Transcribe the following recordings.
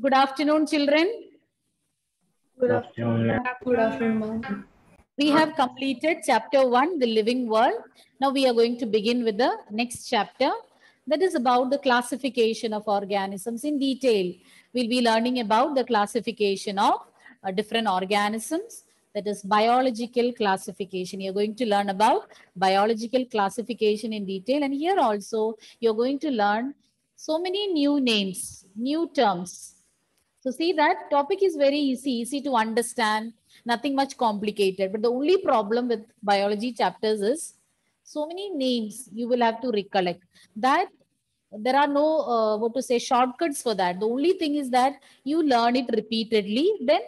Good afternoon, children. Good afternoon. Good afternoon, ma'am. We have completed chapter 1, the living world. Now we are going to begin with the next chapter, that is about the classification of organisms in detail. We'll be learning about the classification of different organisms, that is biological classification. You're going to learn about biological classification in detail, and here also you're going to learn so many new names, new terms. So see, that topic is very easy to understand, nothing much complicated. But the only problem with biology chapters is so many names you will have to recollect. That there are no shortcuts for that. The only thing is that you learn it repeatedly, then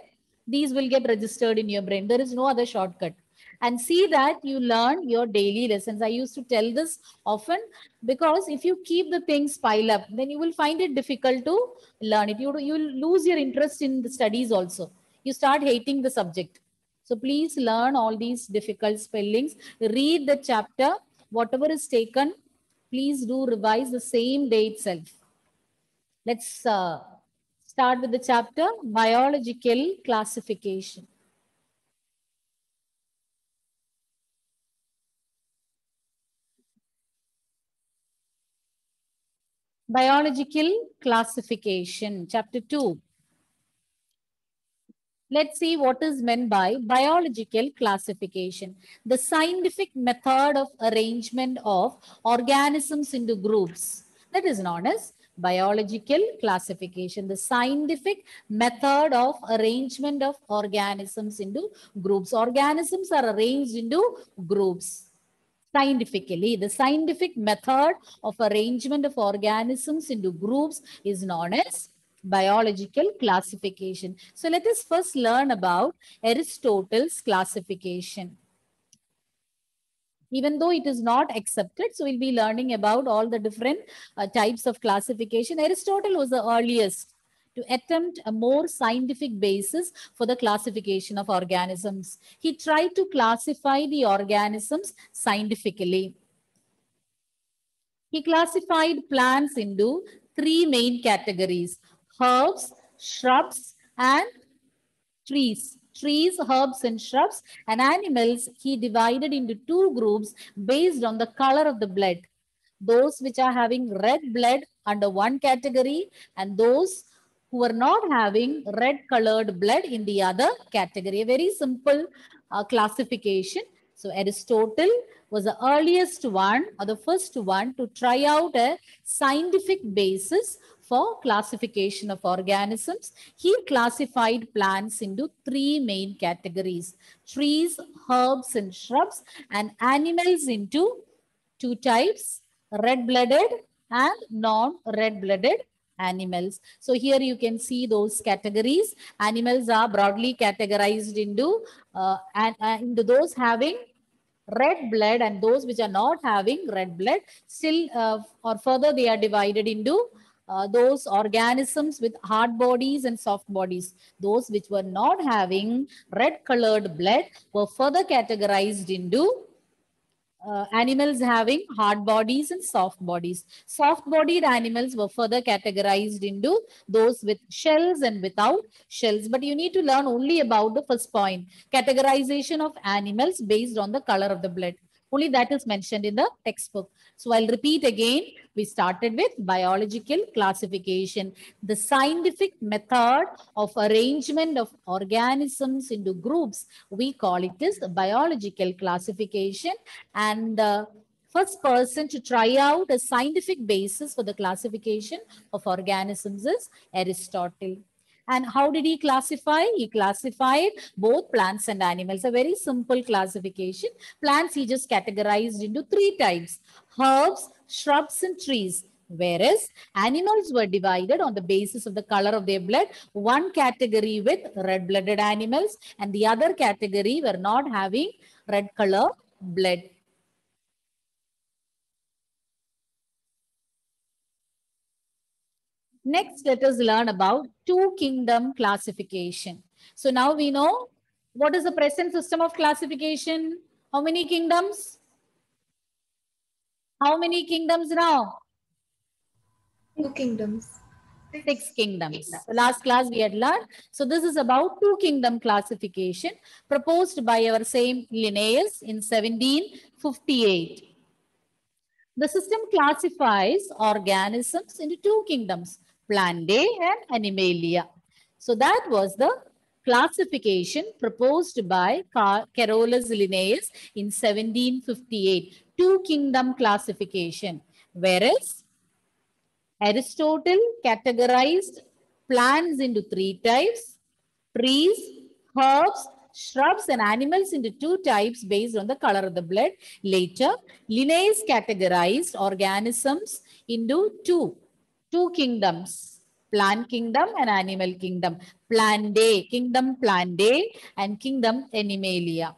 these will get registered in your brain. There is no other shortcut. And see that you learn your daily lessons. I used to tell this often, because if you keep the things pile up, then you will find it difficult to learn it. You will lose your interest in the studies also. You start hating the subject. So please learn all these difficult spellings. Read the chapter. Whatever is taken, please do revise the same day itself. Let's start with the chapter biological classification. Biological classification, chapter 2. Let's see what is meant by biological classification. The scientific method of arrangement of organisms into groups, that is known as biological classification. The scientific method of arrangement of organisms into groups. Organisms are arranged into groups. Scientifically, the scientific method of arrangement of organisms into groups is known as biological classification. So let us first learn about Aristotle's classification. Even though it is not accepted, so we'll be learning about all the different types of classification. Aristotle was the earliest to attempt a more scientific basis for the classification of organisms. He tried to classify the organisms scientifically. He classified plants into 3 main categories: herbs, shrubs, and trees. Trees, herbs, and shrubs. And animals, he divided into 2 groups based on the color of the blood. Those which are having red blood under one category, and those who are not having red colored blood in the other category. A very simple classification. So Aristotle was the earliest one, or the first one, to try out a scientific basis for classification of organisms. He classified plants into 3 main categories: trees, herbs, and shrubs, and animals into 2 types: red-blooded and non-red-blooded animals. So here you can see those categories. Animals are broadly categorized into those having red blood and those which are not having red blood. Still or further, they are divided into those organisms with hard bodies and soft bodies. Those which were not having red colored blood were further categorized into animals having hard bodies and soft bodies. Soft-bodied animals were further categorized into those with shells and without shells. But you need to learn only about the first point, categorization of animals based on the color of the blood. Only that is mentioned in the textbook. So I'll repeat again. We started with biological classification, the scientific method of arrangement of organisms into groups. We call it as biological classification. And the first person to try out a scientific basis for the classification of organisms is Aristotle. And how did he classify? He classified both plants and animals. A very simple classification. Plants he just categorized into 3 types: herbs, shrubs, and trees. Whereas animals were divided on the basis of the color of their blood. One category with red-blooded animals and the other category were not having red color blood. Next, let us learn about 2 kingdom classification. So now we know what is the present system of classification. How many kingdoms? How many kingdoms now? 2 kingdoms. 6 kingdoms. The last class we had learned. So this is about two kingdom classification proposed by our same Linnaeus in 1758. The system classifies organisms into two kingdoms, Plantae and Animalia. So that was the classification proposed by Carolus Linnaeus in 1758, two kingdom classification, whereas Aristotle categorized plants into three types, trees, herbs, shrubs, and animals into two types based on the color of the blood. Later, Linnaeus categorized organisms into two kingdoms, plant kingdom and animal kingdom. Plantae, kingdom Plantae and kingdom Animalia.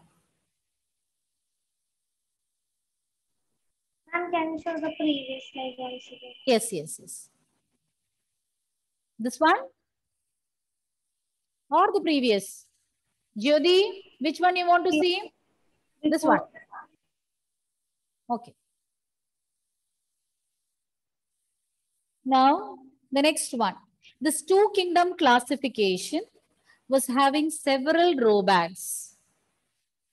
Ma'am, can you show the previous slide also? Yes, yes, yes. This one or the previous? Jyoti, which one you want to see? This one. Okay. Now, the next one. This two kingdom classification was having several drawbacks.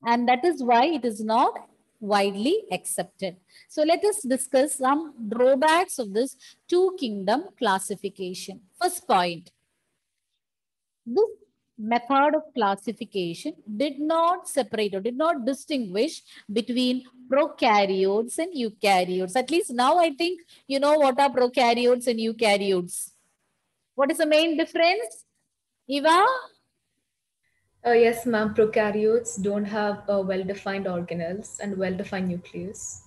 And that is why it is not widely accepted. So let us discuss some drawbacks of this two kingdom classification. First point. This method of classification did not separate or did not distinguish between prokaryotes and eukaryotes. At least now I think you know what are prokaryotes and eukaryotes. What is the main difference? Eva? Yes, ma'am. Prokaryotes don't have well-defined organelles and well-defined nucleus.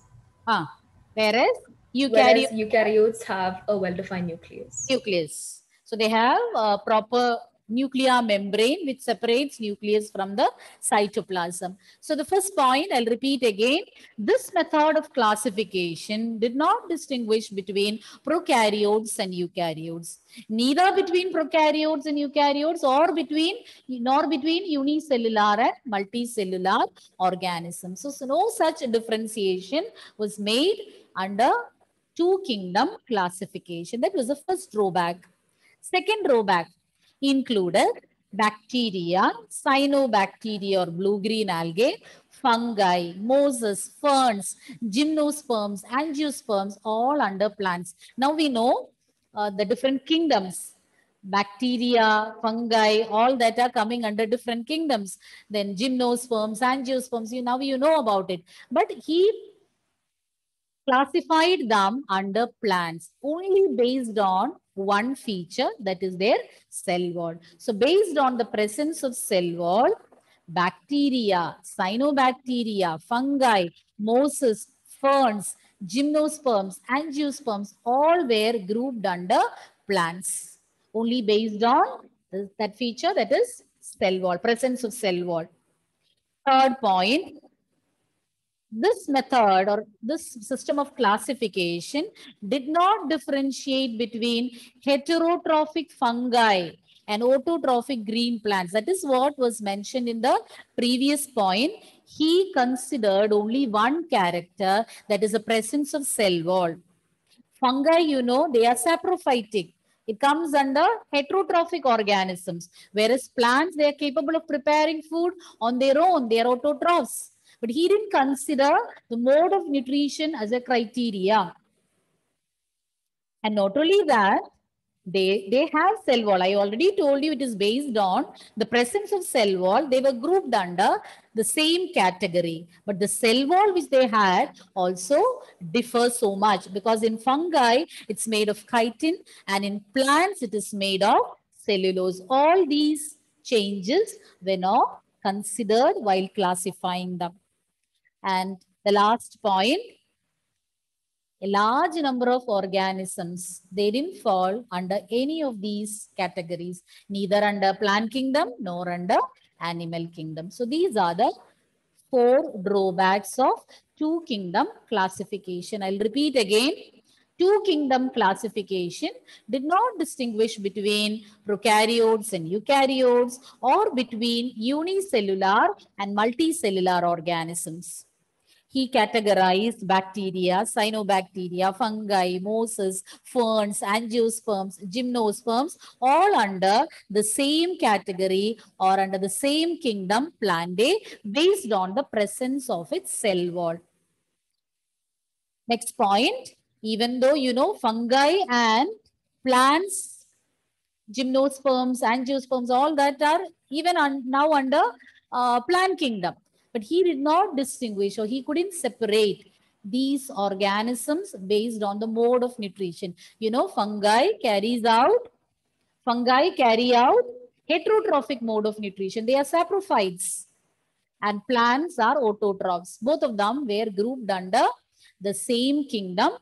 Whereas eukaryotes have a well-defined nucleus. So they have a proper nuclear membrane which separates nucleus from the cytoplasm. So the first point, I'll repeat again, this method of classification did not distinguish between prokaryotes and eukaryotes, neither between prokaryotes and eukaryotes nor between unicellular and multicellular organisms. So no such differentiation was made under two kingdom classification. That was the first drawback. Second drawback included bacteria, cyanobacteria or blue-green algae, fungi, mosses, ferns, gymnosperms, angiosperms, all under plants. Now we know the different kingdoms. Bacteria, fungi, all that are coming under different kingdoms. Then gymnosperms, angiosperms, now you know about it. But he classified them under plants only based on one feature, that is their cell wall. So based on the presence of cell wall, bacteria, cyanobacteria, fungi, mosses, ferns, gymnosperms, angiosperms, all were grouped under plants only based on that feature, that is cell wall, presence of cell wall. Third point, this method or this system of classification did not differentiate between heterotrophic fungi and autotrophic green plants. That is what was mentioned in the previous point. He considered only one character, that is the presence of cell wall. Fungi, they are saprophytic. It comes under heterotrophic organisms, whereas plants, they are capable of preparing food on their own. They are autotrophs. But he didn't consider the mode of nutrition as a criteria. And not only that, they have cell wall. I already told you it is based on the presence of cell wall. They were grouped under the same category. But the cell wall which they had also differs so much, because in fungi, it's made of chitin, and in plants, it is made of cellulose. All these changes were not considered while classifying them. And the last point, a large number of organisms, they didn't fall under any of these categories, neither under plant kingdom nor under animal kingdom. So these are the 4 drawbacks of two kingdom classification. I'll repeat again. Two kingdom classification did not distinguish between prokaryotes and eukaryotes or between unicellular and multicellular organisms. he categorized bacteria, cyanobacteria, fungi, mosses, ferns, angiosperms, gymnosperms, all under the same category or under the same kingdom, Plantae, based on the presence of its cell wall. Next point, even though you know fungi and plants, gymnosperms, angiosperms, all that are even now under plant kingdom. But he did not distinguish or he couldn't separate these organisms based on the mode of nutrition. You know, fungi carry out heterotrophic mode of nutrition. They are saprophytes. And plants are autotrophs. Both of them were grouped under the same kingdom.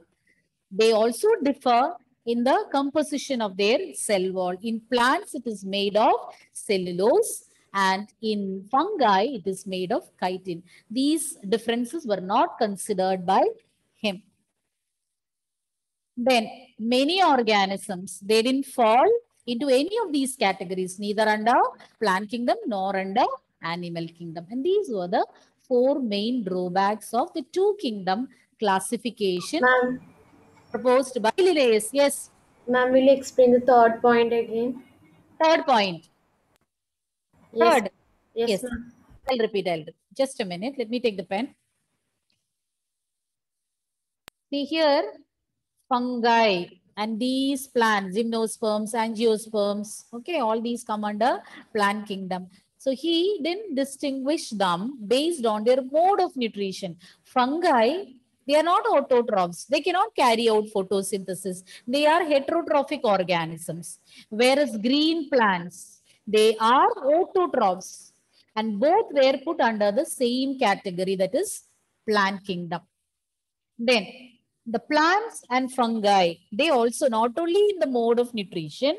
They also differ in the composition of their cell wall. In plants, it is made of cellulose, and in fungi, it is made of chitin. These differences were not considered by him. Then, many organisms, they didn't fall into any of these categories, neither under plant kingdom nor under animal kingdom. And these were the 4 main drawbacks of the 2 kingdom classification proposed by Linnaeus. Yes. Ma'am, will you explain the third point again? Third point. Yes. Third. Yes, ma'am. I'll repeat. Just a minute. Let me take the pen. See here, fungi and these plants, gymnosperms, angiosperms, okay, all these come under plant kingdom. So he didn't distinguish them based on their mode of nutrition. Fungi, they are not autotrophs. They cannot carry out photosynthesis. They are heterotrophic organisms. Whereas green plants, they are autotrophs. And both were put under the same category, that is plant kingdom. Then the plants and fungi, they also not only in the mode of nutrition,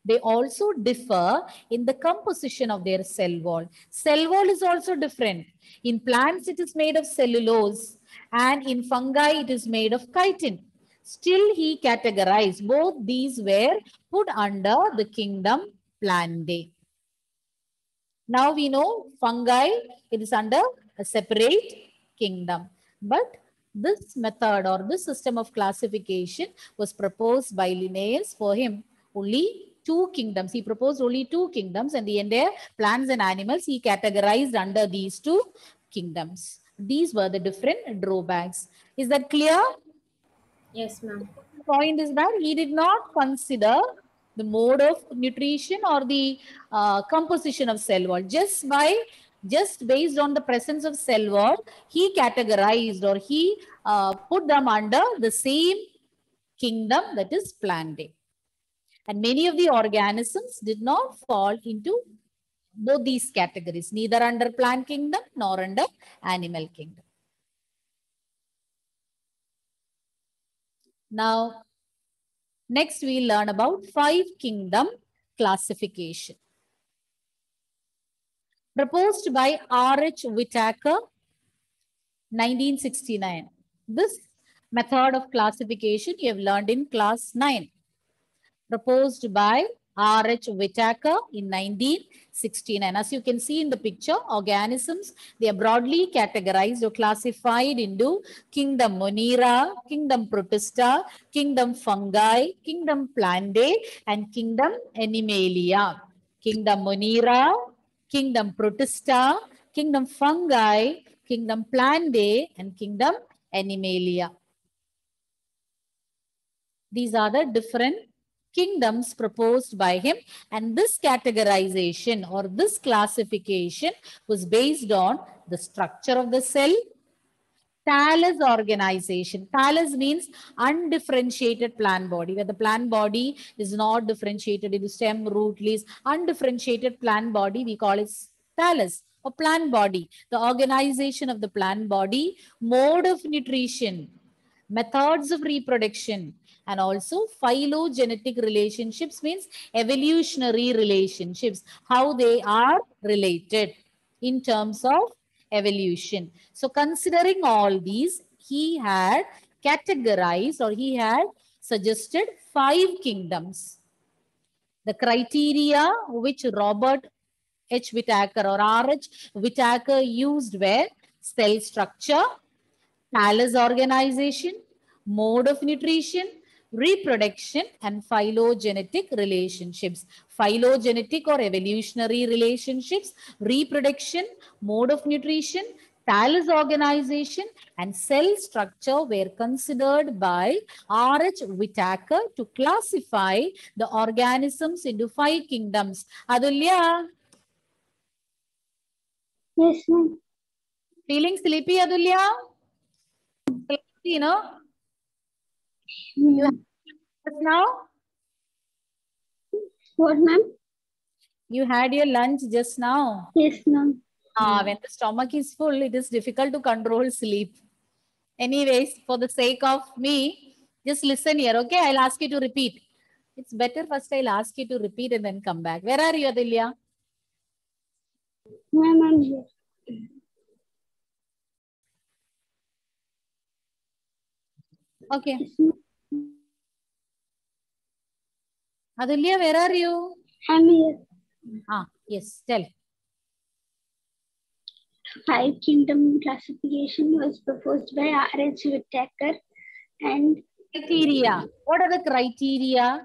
they also differ in the composition of their cell wall. Cell wall is also different. In plants, it is made of cellulose, and in fungi, it is made of chitin. Still, he categorized both these were put under the kingdom Plantae. Now we know fungi, it is under a separate kingdom. But this method or this system of classification was proposed by Linnaeus. For him, only 2 kingdoms. He proposed only 2 kingdoms, and the entire plants and animals he categorized under these 2 kingdoms. These were the different drawbacks. Is that clear? Yes, ma'am. The point is that he did not consider the mode of nutrition or the composition of cell wall. Just based on the presence of cell wall, he categorized or he put them under the same kingdom, that is Plantae. And many of the organisms did not fall into both these categories, neither under plant kingdom nor under animal kingdom. Now, next we'll learn about 5 kingdom classification. Proposed by R.H. Whitaker, 1969. This method of classification you have learned in class 9. Proposed by R.H. Whitaker in 1969. As you can see in the picture, organisms, they are broadly categorized or classified into kingdom Monera, kingdom Protista, kingdom Fungi, kingdom Plantae, and kingdom Animalia. Kingdom Monera, kingdom Protista, kingdom Fungi, kingdom Plantae, and kingdom Animalia. These are the different kingdoms proposed by him, and this categorization or this classification was based on the structure of the cell, thallus organization. Thallus means undifferentiated plant body, where the plant body is not differentiated into stem, root, leaves. Undifferentiated plant body, we call it thallus or plant body. The organization of the plant body, mode of nutrition, methods of reproduction, and also phylogenetic relationships means evolutionary relationships, how they are related in terms of evolution. So considering all these, he had categorized or he had suggested 5 kingdoms. The criteria which Robert H. Whitaker or R.H. Whitaker used were cell structure, thallus organization, mode of nutrition, reproduction, and phylogenetic relationships. Phylogenetic or evolutionary relationships, reproduction, mode of nutrition, thallus organization, and cell structure were considered by R.H. Whitaker to classify the organisms into 5 kingdoms. Adulya, Yes, ma'am. feeling sleepy, Adulya? Sleepy, no? Just now? What, ma'am? You had your lunch just now. Yes, ma'am. When the stomach is full, it is difficult to control sleep. Anyways, for the sake of me, just listen here, okay? I'll ask you to repeat. It's better first I'll ask you to repeat and then come back. Where are you, Adilya? Ma'am, I'm here. Okay. Yes, ma'am. Adilya, where are you? I'm here. Yes, tell. 5 kingdom classification was proposed by R.H. Whitaker and Criteria. What are the criteria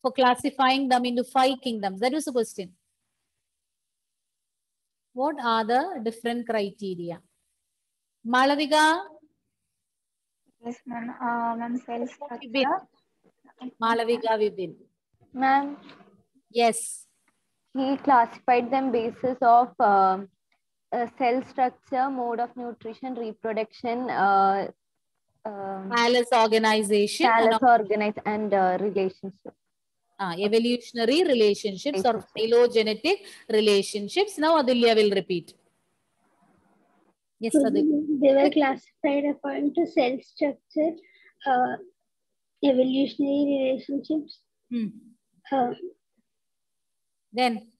for classifying them into 5 kingdoms? That was the question. What are the different criteria? Malavika? yes, ma'am. Ma'am, cell structure. Malavika Vipin. Ma'am, Yes. he classified them basis of cell structure, mode of nutrition, reproduction, Thallus organization thallus organize and relationship. Evolutionary relationships or phylogenetic relationships. Now Adilya will repeat. Yes, So Adilya. they were classified according to cell structure, evolutionary relationships. Then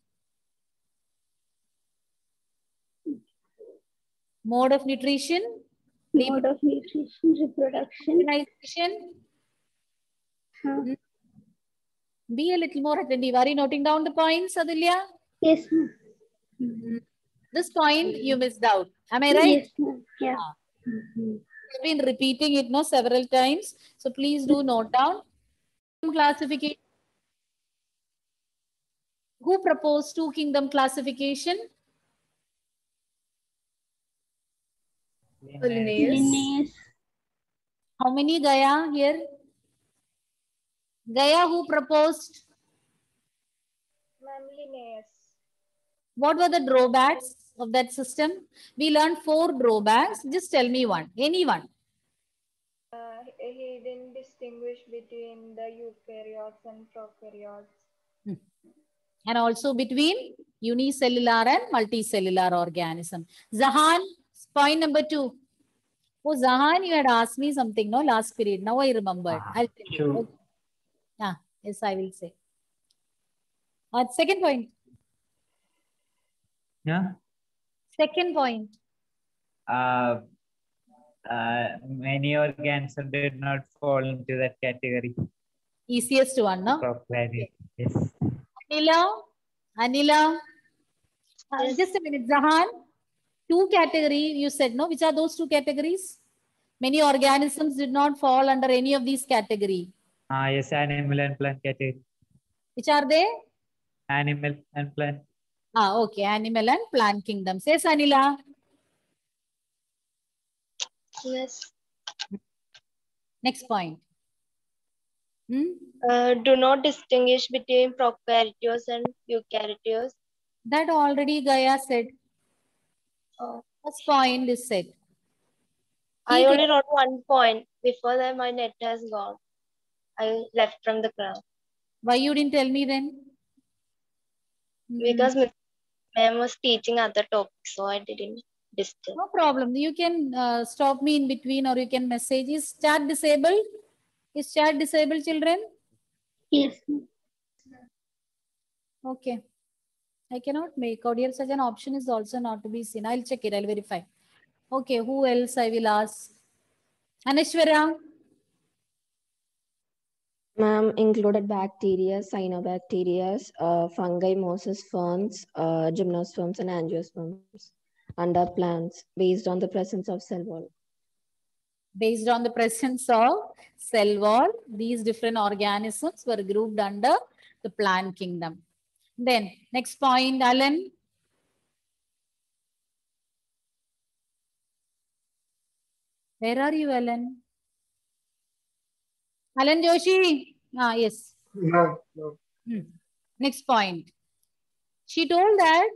mode of nutrition, Mode of nutrition, reproduction. organization. Be a little more attentive. Are you noting down the points, Adilya? Yes, ma'am. This point you missed out. Am I right? Yes, ma'am. Yeah. I've been repeating it now several times. So please do note down. Classification. Who proposed 2 kingdom classification? Linnaeus. Linnaeus. How many Gaya here? Gaya, who proposed? Ma'am, Linnaeus. What were the drawbacks of that system? We learned 4 drawbacks. Just tell me one. Any one. He didn't distinguish between the eukaryotes and prokaryotes. And also between unicellular and multicellular organism. Zahan, point number 2. Oh, Zahan, you had asked me something, no, last period. Now I remembered. I'll tell you. Sure. Okay. Yes, I will say. Second point. Yeah. Second point. Many organisms did not fall into that category. Easiest one, no? Prokaryote. Yes. Anila. Just a minute, Zahan. 2 categories you said, no? Which are those 2 categories? Many organisms did not fall under any of these categories. Yes, animal and plant category. Which are they? Animal and plant. Okay, animal and plant kingdoms. Yes, Anila. Yes. Next point. Do not distinguish between prokaryotes and eukaryotes. That already Gaya said. First point is said. I only wrote 1 point. Before that, my net has gone. I left from the class. Why you didn't tell me then? Because ma'am was teaching other topics, so I didn't disturb. No problem. You can stop me in between or you can message. Is chat disabled? Is chat disabled, children? Yes. Okay. I cannot make out here. Such an option is also not to be seen. I'll check it. I'll verify. Okay. Who else I will ask? Anishwara. Ma'am, included bacteria, cyanobacteria, fungi, mosses, ferns, gymnosperms, and angiosperms under plants based on the presence of cell wall. Based on the presence of cell wall, these different organisms were grouped under the plant kingdom. Then next point, Alan. Where are you, Alan? Alan Joshi. Ah, yes. No. Next point. She told that,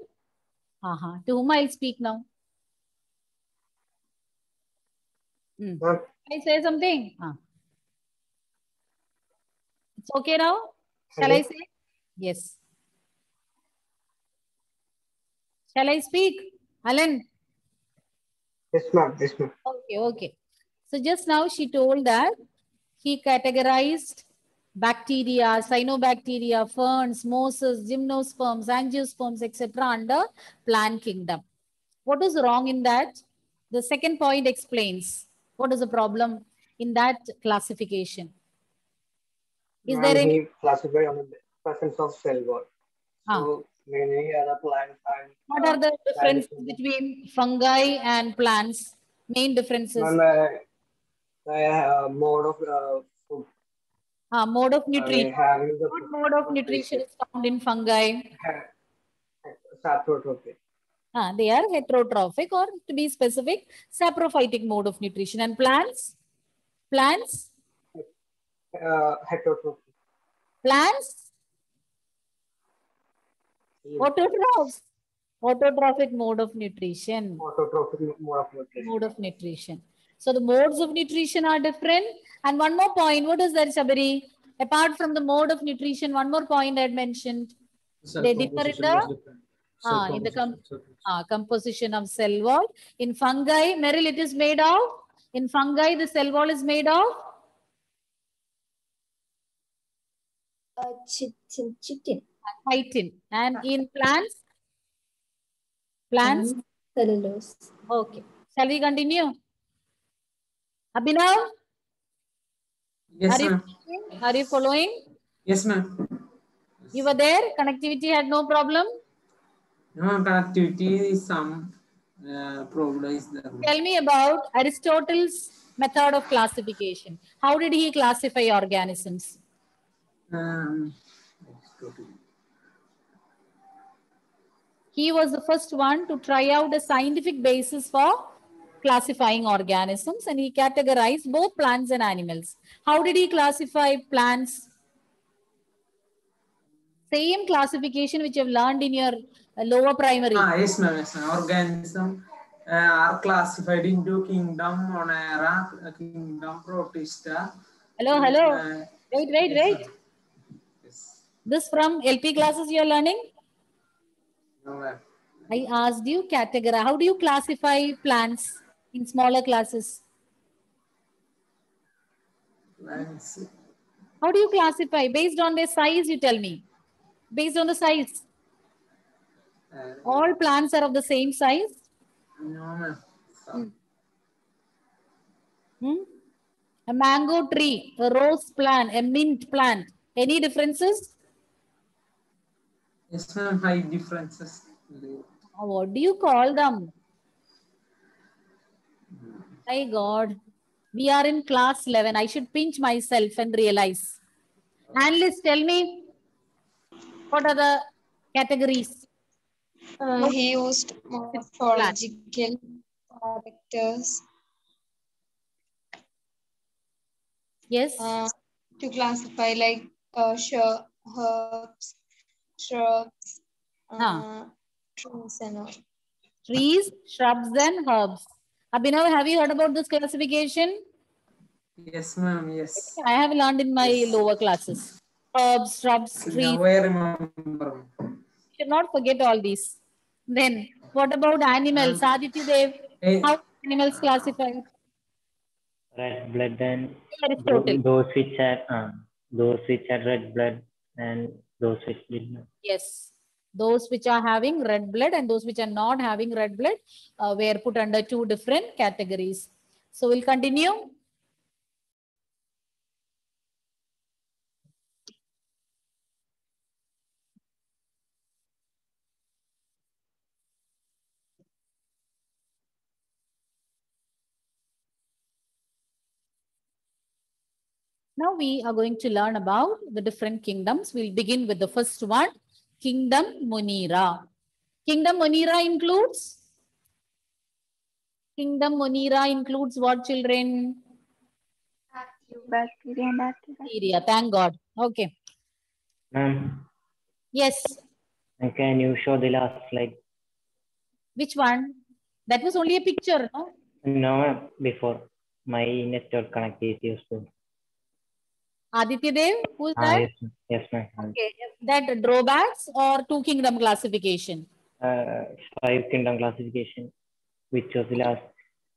to whom I'll speak now? Can I say something? It's okay now? Shall I say? Yes. Shall I speak? Alan? Yes, ma'am. Yes, ma'am. Okay. So just now she told that he categorized bacteria, cyanobacteria, ferns, mosses, gymnosperms, angiosperms, etc. under plant kingdom. What is wrong in that? The second point explains what is the problem in that classification. Is there any? He classified on the presence of cell wall. So many other plants and. What are the differences between fungi and plants? Main differences. Mode of food. Mode of nutrition. What mode of nutrition is found in fungi? Saprotrophic. They are heterotrophic, or to be specific, saprophytic mode of nutrition. And plants? Plants? Heterotrophic. Plants? Autotrophs. Autotrophic mode of nutrition. Autotrophic mode of nutrition. So the modes of nutrition are different. And one more point, what is that, Shabari? Apart from the mode of nutrition, one more point I had mentioned. They differ in the composition of cell wall. In fungi, Meryl, it is made of? In fungi, the cell wall is made of? Chitin. Chitin. And in plants? Plants? Cellulose. Okay. Shall we continue? Abhinav? Yes, ma'am. Are you following? Yes, ma'am. You were there? Connectivity had no problem? No, connectivity is some problem is there. Tell me about Aristotle's method of classification. How did he classify organisms? He was the first one to try out a scientific basis for classifying organisms, and he categorized both plants and animals. How did he classify plants? Same classification which you have learned in your lower primary. Yes, ma'am. Yes, ma'am. Organisms are classified into kingdom Monera, kingdom Protista. Hello. Wait. Yes. This from LP classes you are learning? No, ma'am. I asked you categorize. How do you classify plants in smaller classes? Plants. How do you classify? Based on their size, you tell me. Based on the size. All plants are of the same size? No, ma'am. A mango tree, a rose plant, a mint plant. Any differences? Yes, ma'am. High differences. What do you call them? My God. We are in class 11. I should pinch myself and realize. Analyst, tell me, what are the categories? He used morphological characters. Yes. To classify like herbs, shrubs, trees and all. Trees, shrubs and herbs. Abhinav, have you heard about this classification? Yes, ma'am. Yes. I have learned in my lower classes. Herbs, shrubs, trees. Now I remember. You should not forget all these. Then, what about animals? Aditi Dev, how are animals classified? Red blood and Aristotle. those which are red blood and those which did not. Yes. Those which are having red blood and those which are not having red blood were put under two different categories. So we'll continue. Now we are going to learn about the different kingdoms. We'll begin with the first one, Kingdom Munira. Kingdom Munira includes what, children? Bacteria and Bacteria. Thank God. Okay. Ma'am, Yes. can you show the last slide? Which one? That was only a picture, no? No, ma'am, before. My network connect is useful. Aditya Dev, who is that? Yes, ma'am. Okay. That drawbacks or two kingdom classification? 5 kingdom classification, which was the last.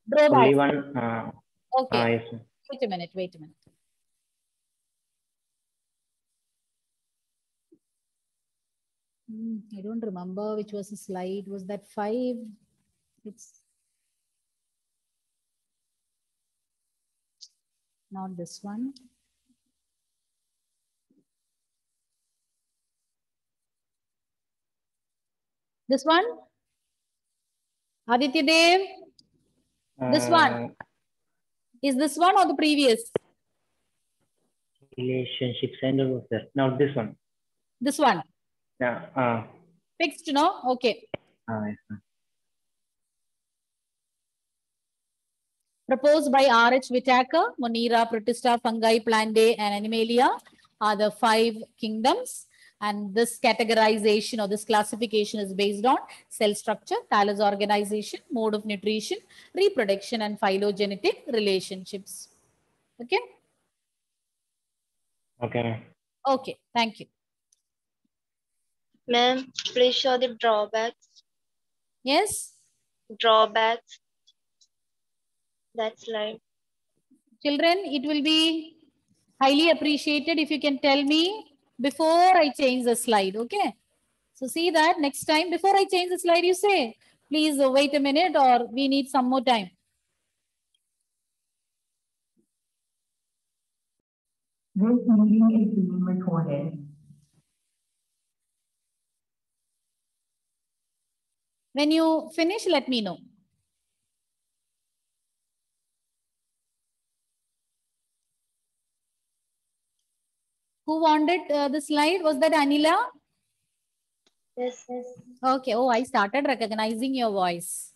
Drawbacks. Only one. Okay. Yes, ma'am. Wait a minute. I don't remember which was the slide. Was that 5? It's not this one. This one? Aditya Dev? This one? Is this one or the previous? Relationship center was there. Now this one. This one? Yeah. Fixed, no? Okay. Yes, ma'am. Proposed by R.H. Whitaker, Munira, Protista, Fungi, Plantae, and Animalia are the 5 kingdoms. And this categorization or this classification is based on cell structure, thallus organization, mode of nutrition, reproduction, and phylogenetic relationships. Okay? Okay. Okay, thank you. Ma'am, please show the drawbacks. Yes? Drawbacks. That slide. Children, it will be highly appreciated if you can tell me before I change the slide, okay? So see that next time, before I change the slide, you say, please wait a minute or we need some more time. This meeting is being recorded. When you finish, let me know. Who wanted the slide? Was that Anila? Yes. Okay. Oh, I started recognizing your voice.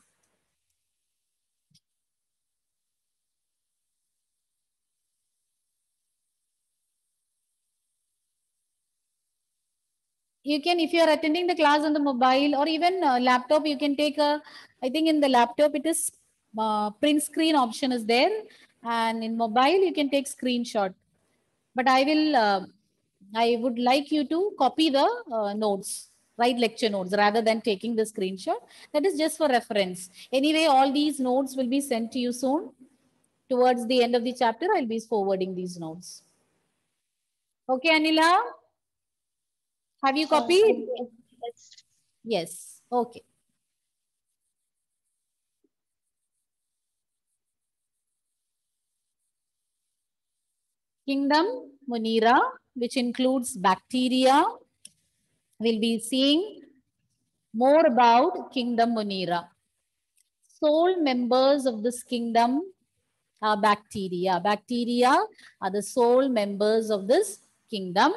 You can, if you are attending the class on the mobile or even laptop, you can take a, I think in the laptop it is print screen option is there. And in mobile, you can take screenshot. But I would like you to copy the notes, write lecture notes rather than taking the screenshot. That is just for reference. Anyway, all these notes will be sent to you soon. Towards the end of the chapter, I'll be forwarding these notes. Okay, Anila? Have you copied? Yes. Okay. Kingdom Munira, which includes bacteria. We'll be seeing more about Kingdom Munira. Sole members of this kingdom are bacteria. Bacteria are the sole members of this kingdom.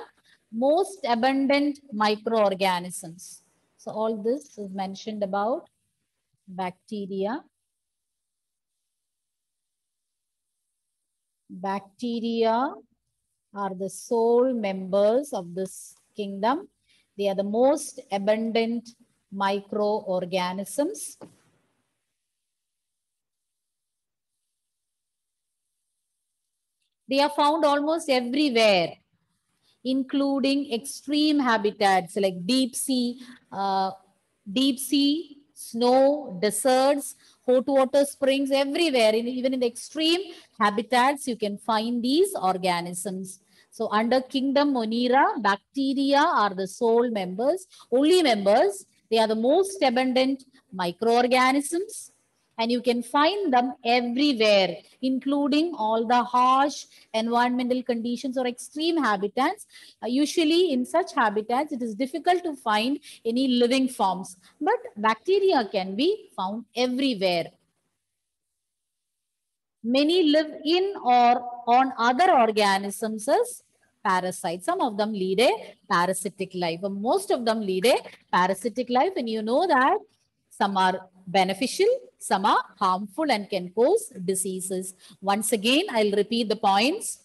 Most abundant microorganisms. So all this is mentioned about bacteria. Bacteria are the sole members of this kingdom. They are the most abundant microorganisms. They are found almost everywhere, including extreme habitats like deep sea, snow, deserts, hot water springs, everywhere. Even in the extreme habitats, you can find these organisms. So under Kingdom Munira, bacteria are the sole members, only members. They are the most abundant microorganisms. And you can find them everywhere, including all the harsh environmental conditions or extreme habitats. Usually in such habitats, it is difficult to find any living forms, but bacteria can be found everywhere. Many live in or on other organisms as parasites. Some of them lead a parasitic life. Most of them lead a parasitic life, and you know that some are beneficial, some are harmful and can cause diseases. Once again, I'll repeat the points.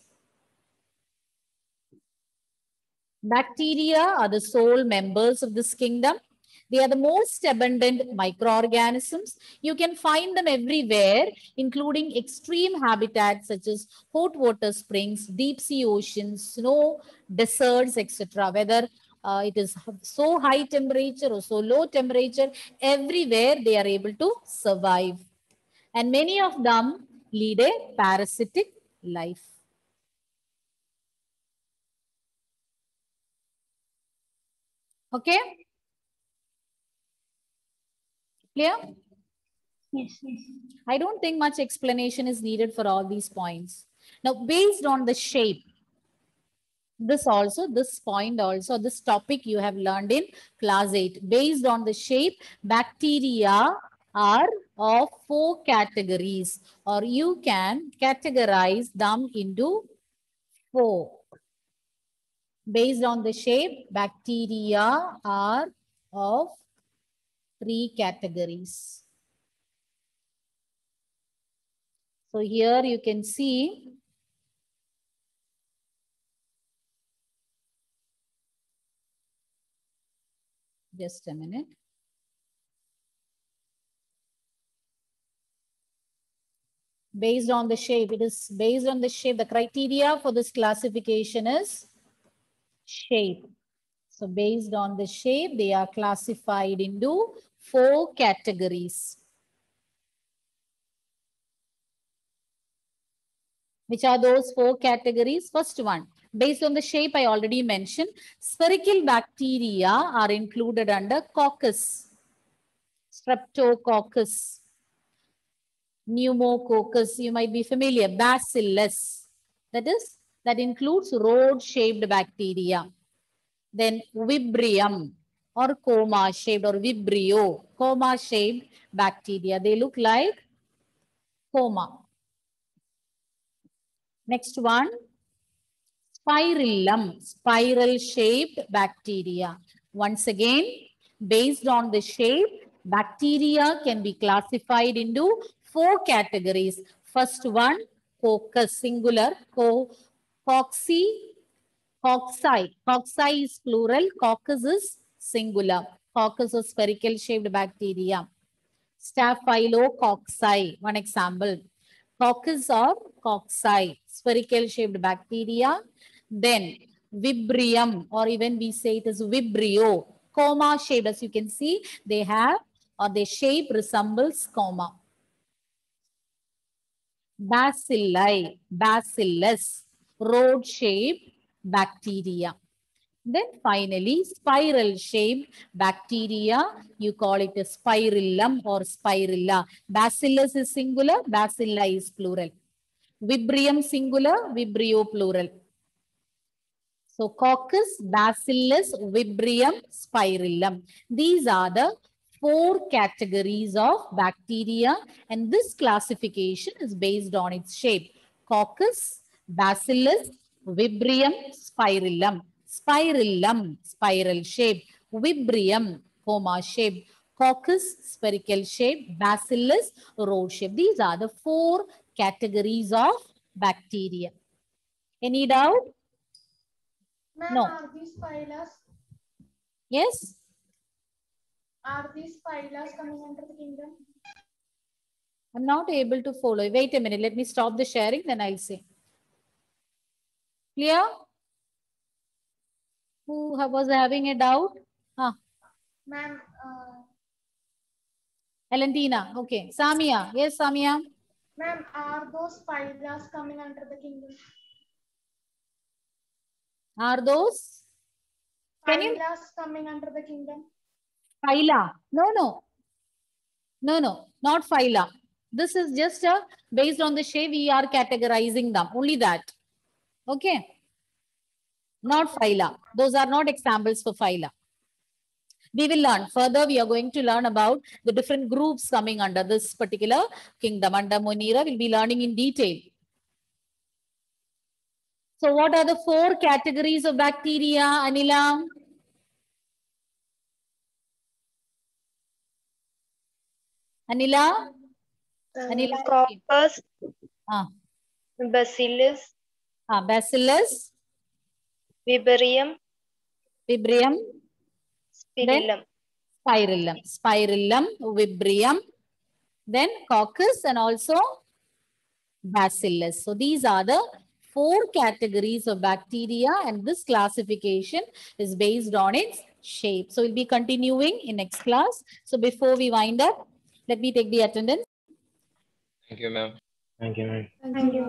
Bacteria are the sole members of this kingdom. They are the most abundant microorganisms. You can find them everywhere, including extreme habitats such as hot water springs, deep sea oceans, snow, deserts, etc. Whether it is so high temperature or so low temperature, everywhere they are able to survive. And many of them lead a parasitic life. Okay? Clear? Yes, yes. I don't think much explanation is needed for all these points. Now, based on the shape, this point also, this topic you have learned in class 8. Based on the shape, bacteria are of 4 categories, or you can categorize them into 4. Based on the shape, bacteria are of 3 categories. So here you can see just a minute. Based on the shape, it is based on the shape. The criteria for this classification is shape. So based on the shape, they are classified into 4 categories. Which are those 4 categories? First one, based on the shape I already mentioned, spherical bacteria are included under Coccus, Streptococcus, Pneumococcus, you might be familiar, Bacillus, that includes rod-shaped bacteria. Then Vibrio or coma-shaped or Vibrio, coma-shaped bacteria. They look like coma. Next one, Spirillum, spiral-shaped bacteria. Once again, based on the shape, bacteria can be classified into 4 categories. First one, coccus, singular, cocci, cocci is plural, coccus is singular. Coccus is spherical-shaped bacteria. Staphylococci, one example. Coccus or cocci, spherical-shaped bacteria. Then Vibrium, or even we say it is Vibrio, coma-shaped. As you can see, they have, or their shape resembles coma. Bacilli, Bacillus, rod-shaped bacteria. Then finally, spiral-shaped bacteria, you call it a spirillum or spirilla. Bacillus is singular, bacilli is plural. Vibrium singular, vibrio plural. So coccus, bacillus, vibrium, spirillum. These are the 4 categories of bacteria, and this classification is based on its shape. Coccus, bacillus, vibrium, spirillum. Spirillum, spiral shape. Vibrium, coma shape. Coccus, spherical shape. Bacillus, rod shape. These are the 4 categories of bacteria. Any doubt? No. Are these phylas? Yes? Are these phylas coming under the kingdom? I'm not able to follow. Wait a minute. Let me stop the sharing, then I'll say. Clear? Who was having a doubt? Ma'am. Valentina. Okay. Samia. Yes, Samia. Ma'am, are those phylas coming under the kingdom? Are those? Phylas coming under the kingdom? Phyla. No. No, not phyla. This is just based on the shape we are categorizing them. Only that. Okay. Not phyla. Those are not examples for phyla. We will learn further. We are going to learn about the different groups coming under this particular kingdom. Under Monira, we'll be learning in detail. So what are the 4 categories of bacteria, Anila? Anila? Anila? Coccus, Bacillus, Bacillus, Vibarium, Vibrium, Spirillum. Spirillum, Spirillum, Vibrium, then Coccus and also Bacillus. So these are the 4 categories of bacteria, and this classification is based on its shape. So we'll be continuing in next class. So before we wind up, let me take the attendance. Thank you, ma'am. Thank you, ma'am. Thank you.